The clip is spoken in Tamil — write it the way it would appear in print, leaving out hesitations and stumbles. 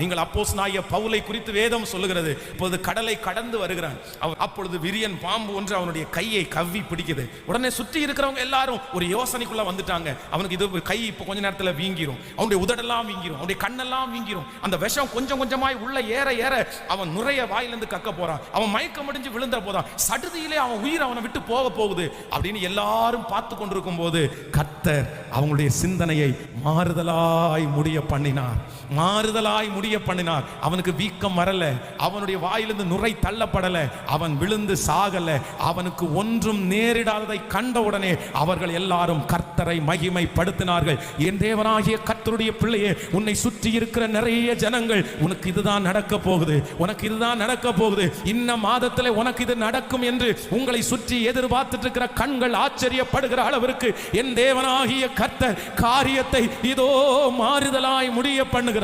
நீங்கள் அப்போஸ்தலனாகிய பவுலை குறித்து வேதம் சொல்லுகிறது. இப்போது கடலை கடந்து வருகிறான். அப்பொழுது விரியன் பாம்பு ஒன்று அவனுடைய கையை கவ்வி பிடிக்குது. உடனே சுற்றி இருக்கிறவங்க எல்லாரும் ஒரு யோசனைக்குள்ள வந்துட்டாங்க. அவனுக்கு இது கை இப்போ கொஞ்ச நேரத்தில் வீங்கிரும், அவனுடைய உதடெல்லாம் வீங்கிரும், அவனுடைய கண்ணெல்லாம் வீங்கிரும். அந்த விஷம் கொஞ்சம் கொஞ்சமாய் உள்ள ஏற ஏற அவன் நுரைய வாயிலிருந்து கக்க போறான். அவன் மயக்கம் அடைஞ்சு விழுந்த போதான் சடுதியிலே அவன் உயிர் அவனை விட்டு போக போகுது அப்படின்னு எல்லாரும் பார்த்து கொண்டிருக்கும் போது கர்த்தர் அவங்களுடைய சிந்தனையை மாறுதலாய் முடிய பண்ணினார். மாறுதலாய் முடிய பண்ணினார். அவனுக்கு வீக்கம் வரல, அவனுடைய வாயிலிருந்து நுரை தள்ளப்படல, அவன் விழுந்து சாகல, அவனுக்கு ஒன்றும் நேரிடாததை கண்டவுடனே அவர்கள் எல்லாரும் கர்த்தரை மகிமைப்படுத்தினார்கள். என் தேவனாகிய கர்த்தருடைய பிள்ளையே, உன்னை சுற்றி இருக்கிற நிறைய ஜனங்கள் உனக்கு இதுதான் நடக்க போகுது, உனக்கு இதுதான் நடக்க போகுது, இன்ன மாதத்தில் உனக்கு இது நடக்கும் என்று உங்களை சுற்றி எதிர்பார்த்துட்டு இருக்கிற கண்கள் ஆச்சரியப்படுகிற அளவிற்கு என் தேவனாகிய கர்த்தர் காரியத்தை இதோ மாறுதலாய் முடிய பண்ணுகிறார்.